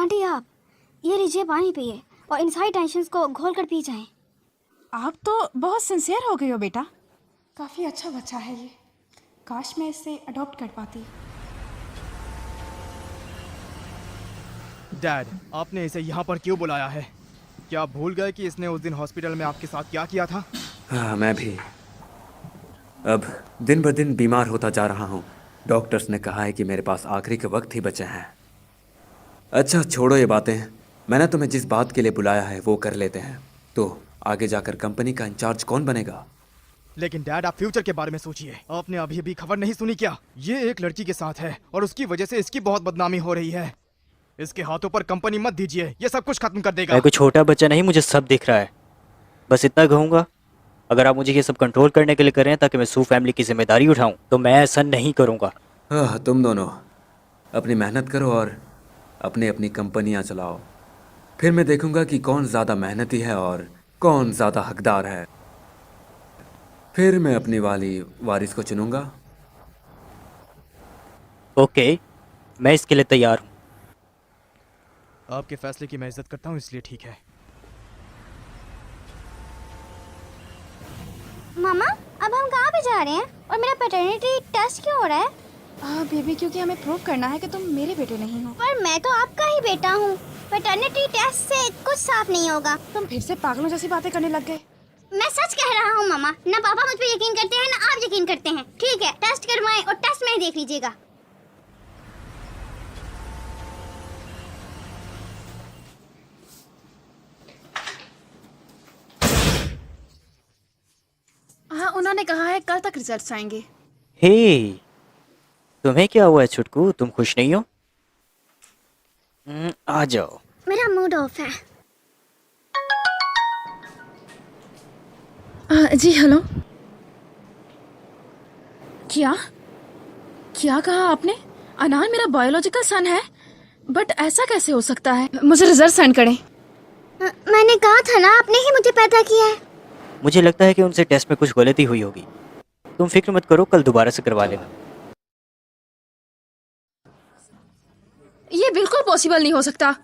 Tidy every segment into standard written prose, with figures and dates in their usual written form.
Aunty आप ये लीजिए पानी पिए और इन सारी टेंशन्स को घोल कर पी जाएं। आप तो बहुत सिंसियर हो गई हो बेटा। काफ़ी अच्छा बच्चा है ये। काश मैं इसे अडॉप्ट कर पाती। डैड, आपने इसे यहाँ पर क्यों बुलाया है? क्या आप भूल गए कि इसने उस दिन हॉस्पिटल में आपके साथ क्या किया था? हाँ, मैं भी अब दिन ब दिन बीमार होता जा रहा हूँ। डॉक्टर्स ने कहा है कि मेरे पास आखिरी के वक्त ही बचे हैं। अच्छा छोड़ो ये बातें। मैंने तुम्हें जिस बात के लिए बुलाया है वो कर लेते हैं। तो आगे जाकर कंपनी का इंचार्ज कौन बनेगा? लेकिन डैड, आप फ्यूचर के बारे में सोचिए। आपने अभी अभी खबर नहीं सुनी क्या? ये एक लड़की के साथ है और उसकी वजह से इसकी बहुत बदनामी हो रही है। इसके हाथों पर कंपनी मत दीजिए, ये सब कुछ खत्म कर देगा। मैं कोई छोटा बच्चा नहीं, मुझे सब दिख रहा है। बस इतना कहूँगा, अगर आप मुझे ये सब कंट्रोल करने के लिए कर रहे हैं ताकि मैं सू फैमिली की जिम्मेदारी उठाऊं, तो मैं ऐसा नहीं करूँगा। तुम दोनों अपनी मेहनत करो और अपनी अपनी कंपनियां चलाओ। फिर मैं देखूंगा कि कौन ज़्यादा मेहनती है और कौन ज़्यादा हकदार है। फिर मैं अपनी वाली वारिस को चुनूंगा। ओके, मैं इसके लिए तैयार हूँ। आपके फैसले की मैं इज्जत करता हूँ, इसलिए ठीक है। मामा अब हम कहाँ पे जा रहे हैं और मेरा पैटर्निटी टेस्ट क्यों हो रहा है? बेबी, क्योंकि हमें प्रूव करना है कि तुम मेरे बेटे नहीं हो। पर मैं तो आपका ही बेटा हूँ। पैटर्निटी टेस्ट से कुछ साफ नहीं होगा। तुम फिर से पागलों जैसी बातें करने लग गए। मैं सच कह रहा हूँ मामा, ना पापा मुझ पे यकीन करते हैं ना आप यकीन करते हैं। ठीक है, टेस्ट करवाएं और टेस्ट में ही देख लीजिएगा। हाँ, उन्होंने कहा है कल तक रिजल्ट्स आएंगे। हे, तुम्हें क्या हुआ है छुटकू? तुम खुश नहीं हो? आ जाओ। मेरा मूड ऑफ है। जी हेलो। क्या क्या कहा आपने? अनान मेरा बायोलॉजिकल सन है, बट ऐसा कैसे हो सकता है? मुझे रिजल्ट सेंड करें। मैंने कहा था ना, आपने ही मुझे पैदा किया है। मुझे लगता है कि उनसे टेस्ट में कुछ गलती हुई होगी। तुम फिक्र मत करो, कल दोबारा से करवा लेना। ये बिल्कुल पॉसिबल नहीं हो सकता।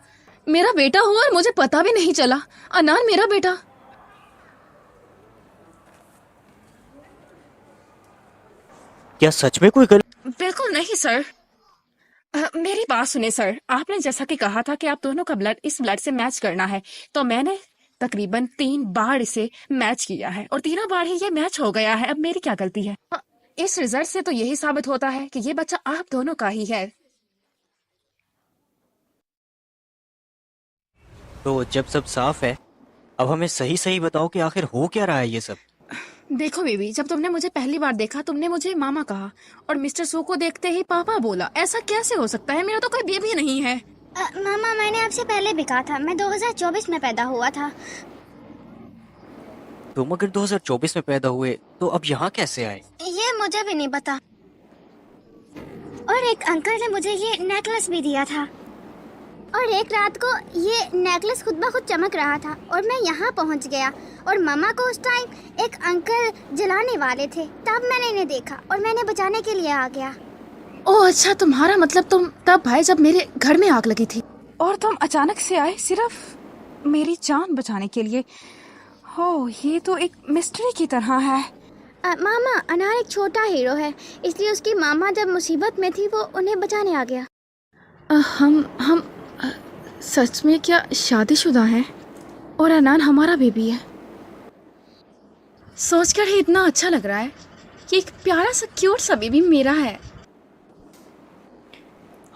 मेरा बेटा हुआ और मुझे पता भी नहीं चला। अनान मेरा बेटा। क्या सच में कोई गलती? बिल्कुल नहीं सर। मेरी बात सुने सर, आपने जैसा कि कहा था कि आप दोनों का ब्लड इस ब्लड से मैच करना है, तो मैंने तकरीबन 3 बार इसे मैच किया है और तीनों बार ही ये मैच हो गया है। अब मेरी क्या गलती है? इस रिजल्ट से तो यही साबित होता है कि ये बच्चा आप दोनों का ही है। तो जब सब साफ है, अब हमें सही सही बताओ कि आखिर हो क्या रहा है ये सब। देखो बेबी, जब तुमने मुझे पहली बार देखा तुमने मुझे मामा कहा और मिस्टर सू को देखते ही पापा बोला। ऐसा कैसे हो सकता है? मेरा तो कोई बेबी नहीं है। मामा मैंने आपसे पहले भी कहा था, मैं 2024 में पैदा हुआ था। तुम अगर 2024 में पैदा हुए तो अब यहाँ कैसे आए? ये मुझे भी नहीं पता। और एक अंकल ने मुझे ये नेकलेस भी दिया था और एक रात को ये नेकलेस खुद ब खुद चमक रहा था और मैं यहाँ पहुँच गया और मामा को उस टाइम एक अंकल जलाने वाले थे, तब मैंने इन्हें देखा और मैंने बचाने के लिए आ गया। ओह अच्छा, तुम्हारा मतलब तुम तब भाई जब मेरे घर में आग लगी थी और तुम अचानक से आए सिर्फ मेरी जान बचाने के लिए। हो, ये तो एक मिस्ट्री की तरह है। मामा, अनार एक छोटा हीरो है, इसलिए उसकी मामा जब मुसीबत में थी वो उन्हें बचाने आ गया। हम सच में क्या शादीशुदा हैं? और अनान हमारा बेबी है। सोचकर ही इतना अच्छा लग रहा है कि एक प्यारा सा क्यूट सा बेबी मेरा है।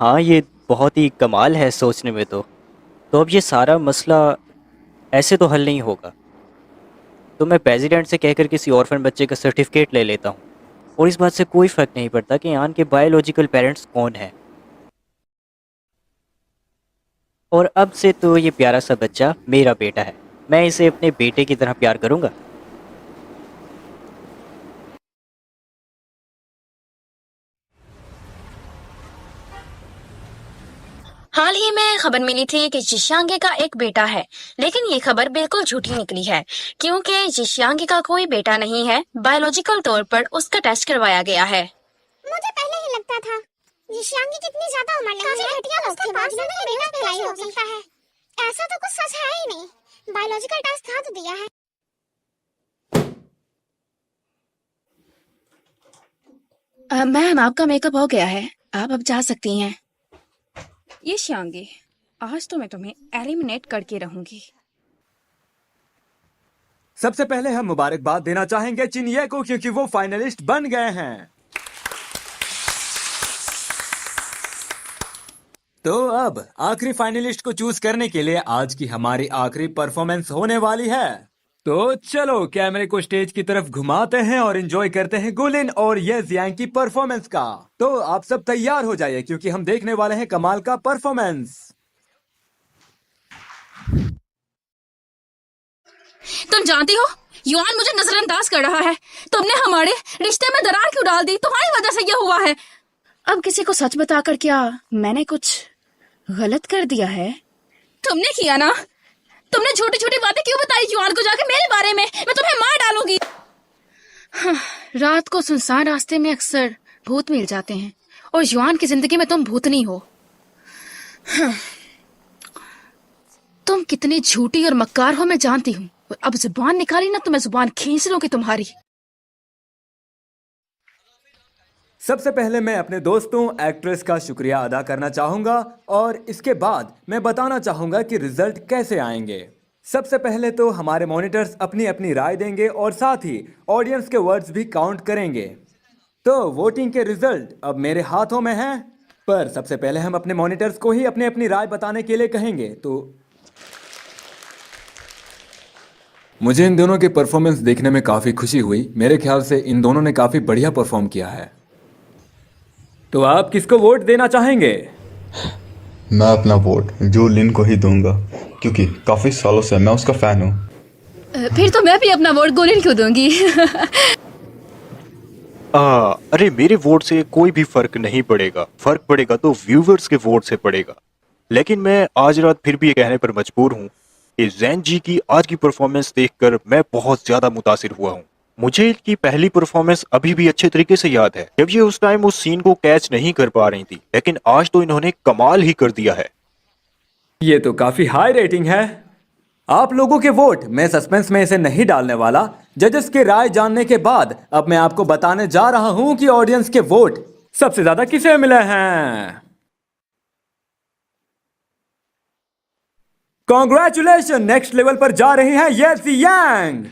हाँ, ये बहुत ही कमाल है सोचने में। तो अब ये सारा मसला ऐसे तो हल नहीं होगा। तो मैं प्रेसिडेंट से कहकर किसी ऑर्फन बच्चे का सर्टिफिकेट ले लेता हूँ और इस बात से कोई फ़र्क नहीं पड़ता कि आन के बायोलॉजिकल पेरेंट्स कौन हैं। और अब से तो ये प्यारा सा बच्चा मेरा बेटा है। मैं इसे अपने बेटे की तरह प्यार करूँगा। हाल ही में खबर मिली थी कि जिशांगी का एक बेटा है, लेकिन ये खबर बिल्कुल झूठी निकली है क्योंकि जिशांगी का कोई बेटा नहीं है। बायोलॉजिकल तौर पर उसका टेस्ट करवाया गया है। मुझे पहले ही लगता था। जिशांगी कितनी ज्यादा उम्र नहीं है, घटिया लोग थे, बाद में बेटा पढ़ाई हो सकता है। ऐसा तो कुछ सच है ही नहीं। बायोलॉजिकल टेस्ट था तो दिया है। मैम, आपका मेकअप हो गया है, आप अब जा सकती हैं। ये शियांगी, आज तो मैं तुम्हें एलिमिनेट करके रहूंगी। सबसे पहले हम मुबारकबाद देना चाहेंगे चिन्ये को, क्योंकि वो फाइनलिस्ट बन गए हैं। तो अब आखिरी फाइनलिस्ट को चूज करने के लिए आज की हमारी आखिरी परफॉर्मेंस होने वाली है। तो चलो कैमरे को स्टेज की तरफ घुमाते हैं और एंजॉय करते हैं गुलिन और ये जियांग की परफॉर्मेंस का। तो आप सब तैयार हो जाइए, क्योंकि हम देखने वाले हैं कमाल का परफॉर्मेंस। तुम जानती हो, युआन मुझे नजरअंदाज कर रहा है। तुमने हमारे रिश्ते में दरार क्यों डाल दी? तुम्हारी वजह से यह हुआ है। अब किसी को सच बताकर क्या मैंने कुछ गलत कर दिया है? तुमने किया ना? तुमने छोटी छोटी बातें क्यों बताई युआन को जाके मेरे बारे में? मैं तुम्हें मार डालूंगी। रात को सुनसान रास्ते में अक्सर भूत मिल जाते हैं, और युआन की जिंदगी में तुम भूतनी हो। तुम कितनी झूठी और मक्कार हो मैं जानती हूँ, और अब जुबान निकाली ना तो मैं जुबान खींच लूंगी तुम्हारी। सबसे पहले मैं अपने दोस्तों एक्ट्रेस का शुक्रिया अदा करना चाहूंगा, और इसके बाद मैं बताना चाहूंगा कि रिजल्ट कैसे आएंगे। सबसे पहले तो हमारे मॉनिटर्स अपनी अपनी राय देंगे और साथ ही ऑडियंस के वर्ड्स भी काउंट करेंगे। तो वोटिंग के रिजल्ट अब मेरे हाथों में हैं, पर सबसे पहले हम अपने मॉनिटर्स को ही अपनी अपनी राय बताने के लिए कहेंगे। तो मुझे इन दोनों की परफॉर्मेंस देखने में काफ़ी खुशी हुई। मेरे ख्याल से इन दोनों ने काफ़ी बढ़िया परफॉर्म किया है। तो आप किसको वोट देना चाहेंगे? मैं अपना वोट जो लिन को ही दूंगा, क्योंकि काफ़ी सालों से मैं उसका फ़ैन हूँ। फिर तो मैं भी अपना वोट गोलिन को दूंगी। अरे मेरे वोट से कोई भी फर्क नहीं पड़ेगा। फर्क पड़ेगा तो व्यूवर्स के वोट से पड़ेगा। लेकिन मैं आज रात फिर भी ये कहने पर मजबूर हूँ कि जैन जी की आज की परफॉर्मेंस देखकर मैं बहुत ज्यादा मुतासिर हुआ हूँ। मुझे इनकी पहली परफॉर्मेंस अभी भी अच्छे तरीके से याद है, जब ये उस टाइम उस सीन को कैच नहीं कर पा रही थी, लेकिन आज तो इन्होंने कमाल ही कर दिया है। ये तो काफी हाई रेटिंग है। आप लोगों के वोट मैं सस्पेंस में इसे नहीं डालने वाला। जजेस की राय जानने के बाद अब मैं आपको बताने जा रहा हूं कि ऑडियंस के वोट सबसे ज्यादा किसे मिले हैं। कॉन्ग्रेचुलेशन, नेक्स्ट लेवल पर जा रही हैं ये जियांग।